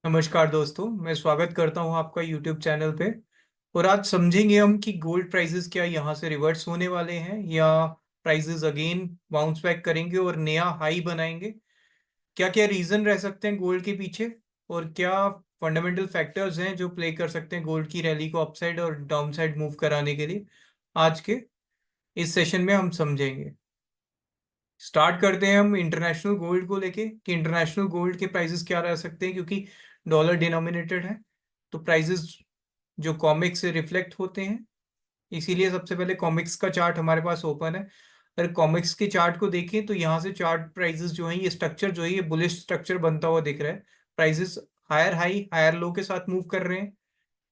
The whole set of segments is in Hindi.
नमस्कार दोस्तों, मैं स्वागत करता हूं आपका YouTube चैनल पे। और आज समझेंगे हम कि गोल्ड प्राइसेस क्या यहाँ से रिवर्स होने वाले हैं या प्राइसेस अगेन बाउंस बैक करेंगे और नया हाई बनाएंगे। क्या क्या रीजन रह सकते हैं गोल्ड के पीछे और क्या फंडामेंटल फैक्टर्स हैं जो प्ले कर सकते हैं गोल्ड की रैली को अपसाइड और डाउनसाइड मूव कराने के लिए। आज के इस सेशन में हम समझेंगे। स्टार्ट करते हैं हम इंटरनेशनल गोल्ड को लेके कि इंटरनेशनल गोल्ड के प्राइसेस क्या रह सकते हैं, क्योंकि डॉलर डिनोमिनेटेड है तो प्राइसेस जो कॉमिक्स से रिफ्लेक्ट होते हैं। इसीलिए सबसे पहले कॉमिक्स का चार्ट हमारे पास ओपन है। अगर कॉमिक्स के चार्ट को देखें तो यहाँ से चार्ट प्राइसेस जो है, ये स्ट्रक्चर जो है ये बुलिश स्ट्रक्चर बनता हुआ दिख रहा है। Prices higher high higher low के साथ मूव कर रहे हैं।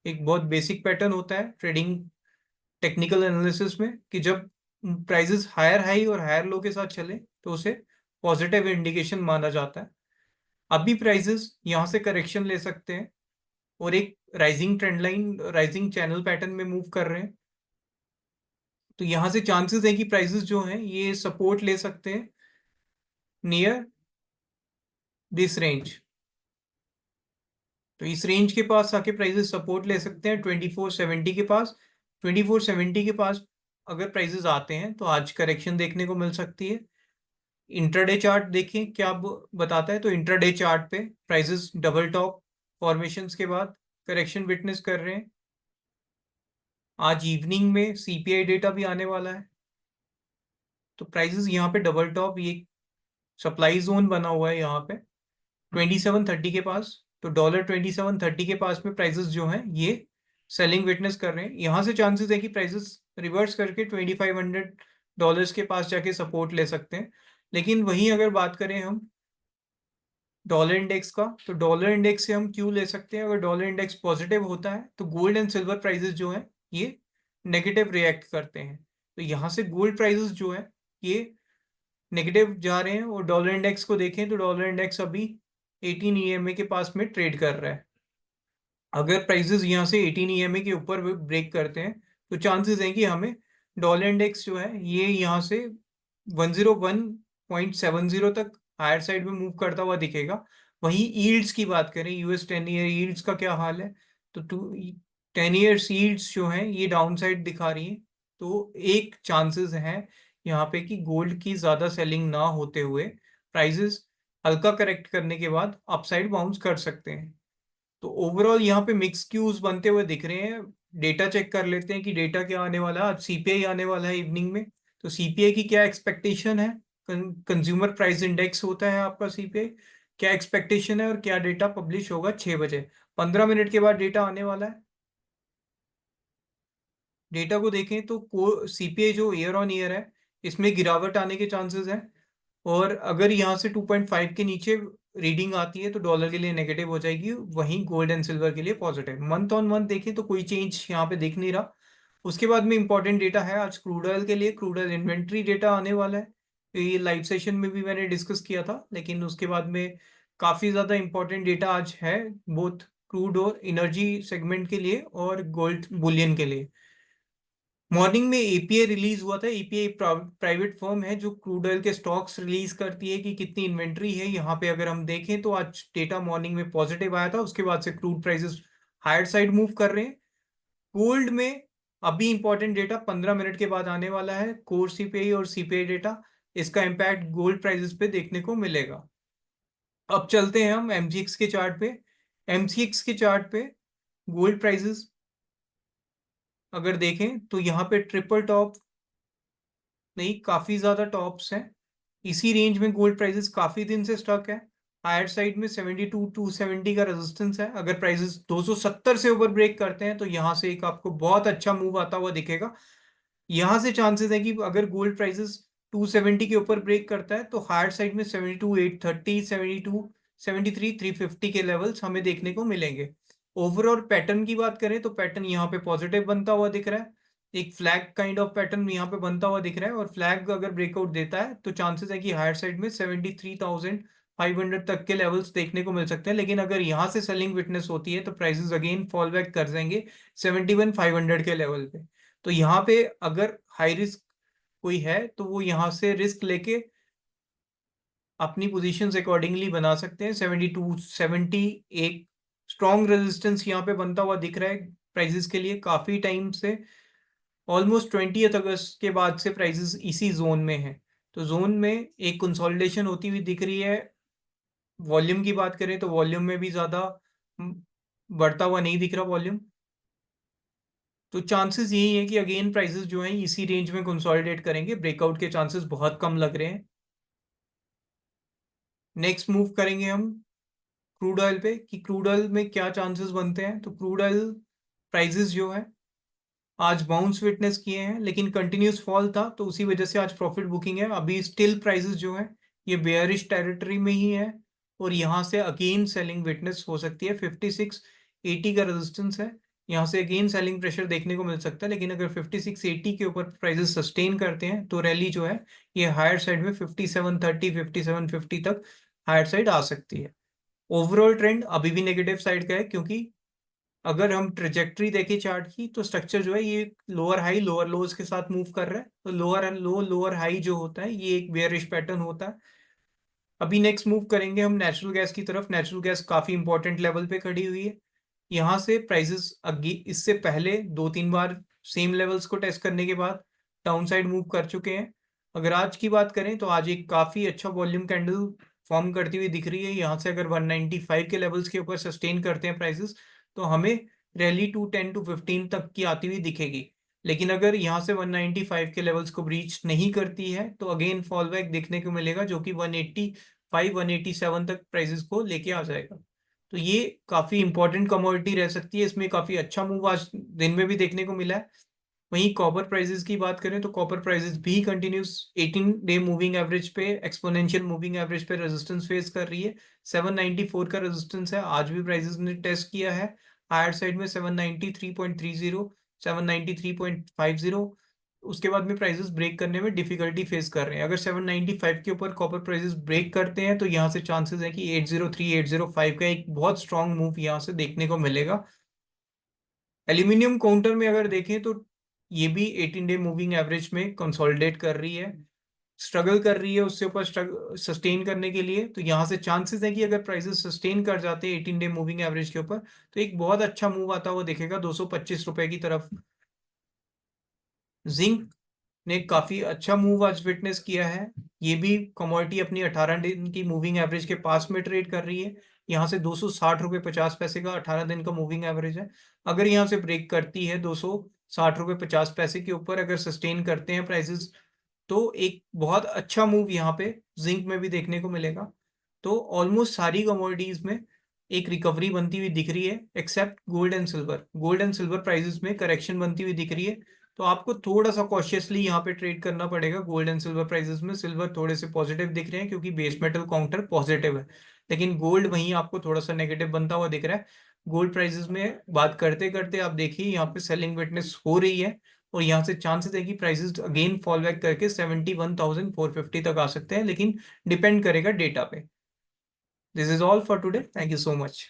एक बहुत बेसिक पैटर्न होता है ट्रेडिंग टेक्निकल एनालिसिस में कि जब प्राइसेस हायर हाई और हायर लो के साथ चले तो उसे पॉजिटिव इंडिकेशन माना जाता है। अभी प्राइसेस यहाँ से करेक्शन ले सकते हैं और एक rising trend line rising channel pattern में मूव कर रहे हैं। तो यहाँ से चांसेस है कि प्राइसेस जो हैं ये सपोर्ट ले सकते हैं नियर दिस रेंज। तो इस रेंज के पास आके प्राइसेस सपोर्ट ले सकते हैं 2470 के पास। 2470 के पास अगर प्राइसेस आते हैं तो आज करेक्शन देखने को मिल सकती है। इंट्राडे चार्ट देखें क्या बताता है। तो इंट्राडे चार्ट पे प्राइसेस डबल टॉप फॉर्मेशंस के बाद करेक्शन विटनेस कर रहे हैं। आज इवनिंग में सीपीआई डेटा भी आने वाला है तो प्राइसेस यहाँ पे डबल टॉप, ये सप्लाई जोन बना हुआ है यहाँ पे 2730 के पास। तो डॉलर 2730 के पास में प्राइसेस जो हैं ये सेलिंग विटनेस कर रहे हैं। यहाँ से चांसेस है कि प्राइसेस रिवर्स करके $2500 के पास जाके सपोर्ट ले सकते हैं। लेकिन वहीं अगर बात करें हम डॉलर इंडेक्स का, तो डॉलर इंडेक्स से हम क्यों ले सकते हैं। अगर डॉलर इंडेक्स पॉजिटिव होता है तो गोल्ड एंड सिल्वर प्राइसेस जो हैं ये नेगेटिव रिएक्ट करते हैं। तो यहाँ से गोल्ड प्राइसेस जो है ये नेगेटिव जा रहे हैं। और डॉलर इंडेक्स को देखें तो डॉलर इंडेक्स अभी 18 ईएमए के पास में ट्रेड कर रहा है। अगर प्राइसेस यहाँ से 18 ईएमए के ऊपर ब्रेक करते हैं तो चांसेस हैं कि हमें डॉलर इंडेक्स जो है ये यहाँ से 101.70 तक हायर साइड में मूव करता हुआ दिखेगा। वहीं यील्ड्स की बात करें, यूएस 10 ईयर यील्ड्स का क्या हाल है। तो 10 ईयर्स यील्ड्स जो हैं ये डाउन साइड दिखा रही हैं। तो एक चांसेस है यहाँ पे कि गोल्ड की ज़्यादा सेलिंग ना होते हुए प्राइसेस हल्का करेक्ट करने के बाद अपसाइड बाउंस कर सकते हैं। तो ओवरऑल यहाँ पे मिक्स क्यूज बनते हुए दिख रहे हैं। डेटा चेक कर लेते हैं कि डेटा क्या आने वाला है। आज सीपीआई आने वाला है इवनिंग में। तो सीपीआई की क्या एक्सपेक्टेशन है। कंज्यूमर प्राइस इंडेक्स होता है आपका सीपीआई। क्या एक्सपेक्टेशन है और क्या डेटा पब्लिश होगा 6 बजे, 15 मिनट के बाद डेटा आने वाला है। डेटा को देखें तो सीपीआई जो ईयर ऑन ईयर है इसमें गिरावट आने के चांसेस हैं। और अगर यहाँ से 2.5 के नीचे रीडिंग आती है तो डॉलर के लिए नेगेटिव हो जाएगी, वहीं गोल्ड एंड सिल्वर के लिए पॉजिटिव। मंथ ऑन मंथ देखें तो कोई चेंज यहाँ पे दिख नहीं रहा। उसके बाद में इंपॉर्टेंट डेटा है आज क्रूड ऑयल के लिए। क्रूड ऑयल इन्वेंट्री डेटा आने वाला है। तो ये लाइव सेशन में भी मैंने डिस्कस किया था, लेकिन उसके बाद में काफ़ी ज़्यादा इंपॉर्टेंट डेटा आज है बोथ क्रूड और एनर्जी सेगमेंट के लिए और गोल्ड बुलियन के लिए। मॉर्निंग में एपीआई रिलीज हुआ था। एपीआई प्राइवेट फर्म है जो क्रूड ऑयल के स्टॉक्स रिलीज करती है कि कितनी इन्वेंट्री है। यहाँ पे अगर हम देखें तो आज डेटा मॉर्निंग में पॉजिटिव आया था। उसके बाद से crude prices higher side move कर रहे हैं। गोल्ड में अभी इंपॉर्टेंट डेटा 15 मिनट के बाद आने वाला है, कोर सीपीआई और सीपीआई डेटा। इसका इम्पैक्ट गोल्ड प्राइसेस पे देखने को मिलेगा। अब चलते हैं हम एमजीएक्स के चार्ट पे। एमसीएक्स के चार्ट पे गोल्ड प्राइसेस अगर देखें तो यहाँ पे ट्रिपल टॉप नहीं, काफी ज्यादा टॉप्स हैं। इसी रेंज में गोल्ड प्राइसेस काफी दिन से स्टक है। हायर साइड में 72,270 का रेजिस्टेंस है। अगर प्राइसेस 270 से ऊपर ब्रेक करते हैं तो यहाँ से एक आपको बहुत अच्छा मूव आता हुआ दिखेगा। यहाँ से चांसेस है कि अगर गोल्ड प्राइसेस 270 के ऊपर ब्रेक करता है तो हायर साइड में 72,830, 73,350 के लेवल्स हमें देखने को मिलेंगे। ओवरऑल पैटर्न की बात करें तो पैटर्न यहाँ पे पॉजिटिव बनता हुआ दिख रहा है। एक फ्लैग काइंड ऑफ पैटर्न यहाँ पे बनता हुआ दिख रहा है। और फ्लैग अगर ब्रेकआउट देता है तो चांसेस है कि हायर साइड में 73,500 तक के लेवल्स देखने को मिल सकते हैं। लेकिन अगर यहाँ से सेलिंग विटनेस होती है तो प्राइसेस अगेन फॉल बैक कर जाएंगे 71,500 के लेवल पे। तो यहाँ पे अगर हाई रिस्क कोई है तो वो यहाँ से रिस्क लेके अपनी पोजीशंस अकॉर्डिंगली बना सकते हैं। 7270 एक स्ट्रॉन्ग रेजिस्टेंस यहाँ पे बनता हुआ दिख रहा है प्राइजेस के लिए काफी टाइम से। ऑलमोस्ट 20 अगस्त के बाद से प्राइजेस इसी जोन में है। तो जोन में एक कंसोलिडेशन होती हुई दिख रही है। वॉल्यूम की बात करें तो वॉल्यूम में भी ज्यादा बढ़ता हुआ नहीं दिख रहा वॉल्यूम। तो चांसेस यही है कि अगेन प्राइसेस जो हैं इसी रेंज में कंसोलिडेट करेंगे, ब्रेकआउट के चांसेस बहुत कम लग रहे हैं। नेक्स्ट मूव करेंगे हम क्रूड ऑयल पे कि क्रूड ऑयल में क्या चांसेस बनते हैं। तो क्रूड ऑयल प्राइसेस जो है आज बाउंस विटनेस किए हैं, लेकिन कंटिन्यूस फॉल था तो उसी वजह से आज प्रॉफिट बुकिंग है। अभी स्टिल प्राइसेस जो है ये बेयरिश टेरिटरी में ही है और यहाँ से अगेन सेलिंग विटनेस हो सकती है। 5680 का रेजिस्टेंस है, यहाँ से अगेन सेलिंग प्रेशर देखने को मिल सकता है। लेकिन अगर 5680 के ऊपर प्राइसेस सस्टेन करते हैं तो रैली जो है ये हायर साइड में 5730 5750 तक हायर साइड आ सकती है। ओवरऑल ट्रेंड अभी भी नेगेटिव साइड का है, क्योंकि अगर हम ट्रिजेक्टरी देखें चार्ट की तो स्ट्रक्चर जो है ये लोअर हाई लोअर लोज के साथ मूव कर रहा है। तो लोअर लो लोअर हाई जो होता है ये एक बेयरिश पैटर्न होता है। अभी नेक्स्ट मूव करेंगे हम नेचुरल गैस की तरफ। नेचुरल गैस काफी इंपॉर्टेंट लेवल पे खड़ी हुई है। यहाँ से प्राइसेस इससे पहले 2-3 बार सेम लेवल्स को टेस्ट करने के बाद डाउन साइड मूव कर चुके हैं। अगर आज की बात करें तो आज एक काफी अच्छा वॉल्यूम कैंडल फॉर्म करती हुई दिख रही है। यहाँ से अगर 195 के लेवल्स के ऊपर सस्टेन करते हैं प्राइसेस तो हमें रैली 210 टू 15 तक की आती हुई दिखेगी। लेकिन अगर यहाँ से 195 के लेवल्स को ब्रीच नहीं करती है तो अगेन फॉल बैक देखने को मिलेगा, जो कि 185 187 तक प्राइसेस को लेके आ जाएगा। तो ये काफी इंपॉर्टेंट कमोडिटी रह सकती है। इसमें काफी अच्छा मूव आज दिन में भी देखने को मिला है। वहीं कॉपर प्राइसेस की बात करें तो कॉपर प्राइसेस भी कंटिन्यूस 18 डे मूविंग एवरेज पे एक्सपोनेंशियल मूविंग एवरेज पे रेजिस्टेंस फेस कर रही है। 794 का रेजिस्टेंस है, आज भी प्राइसेस ने टेस्ट किया है हायर साइड में 793.30 793.50। उसके बाद में प्राइसेस ब्रेक करने में डिफिकल्टी फेस कर रहे हैं। अगर 795 के ऊपर कॉपर प्राइसेस ब्रेक करते हैं तो यहाँ से चांसेस है कि 803 805 का एक बहुत स्ट्रांग मूव यहाँ से देखने को मिलेगा। एल्यूमिनियम काउंटर में अगर देखें तो ये भी 18 डे मूविंग एवरेज में कंसोलिडेट कर रही है, स्ट्रगल कर रही है उससे ऊपर सस्टेन करने के लिए। तो यहाँ से चांसेस है कि अगर प्राइसेस सस्टेन कर जाते हैं 18 डे मूविंग एवरेज के ऊपर तो एक बहुत अच्छा मूव आता हुआ दिखेगा 225 रुपए की तरफ। जिंक ने काफी अच्छा मूव आज विटनेस किया है। ये भी कमोडिटी अपनी 18 दिन की मूविंग एवरेज के पास में ट्रेड कर रही है। यहाँ से 260 रुपये 50 पैसे का 18 दिन का मूविंग एवरेज है। अगर यहाँ से ब्रेक करती है 260 रुपये 50 पैसे के ऊपर अगर सस्टेन करते हैं प्राइसेस तो एक बहुत अच्छा मूव यहाँ पे जिंक में भी देखने को मिलेगा। तो ऑलमोस्ट सारी कमोडिटीज में एक रिकवरी बनती हुई दिख रही है except gold and silver. Gold and silver prices में करेक्शन बनती हुई दिख रही है, तो आपको थोड़ा सा कॉशियसली यहाँ पे ट्रेड करना पड़ेगा गोल्ड एंड सिल्वर प्राइसेस में। सिल्वर थोड़े से पॉजिटिव दिख रहे हैं क्योंकि बेस मेटल काउंटर पॉजिटिव है, लेकिन गोल्ड वहीं आपको थोड़ा सा नेगेटिव बनता हुआ दिख रहा है। गोल्ड प्राइसेस में बात करते करते आप देखिए यहाँ पे सेलिंग विटनेस हो रही है और यहाँ से चांसेस है कि प्राइसेस अगेन फॉल बैक करके 71,450 तक आ सकते हैं, लेकिन डिपेंड करेगा डेटा पे। This is all for today, thank you so much.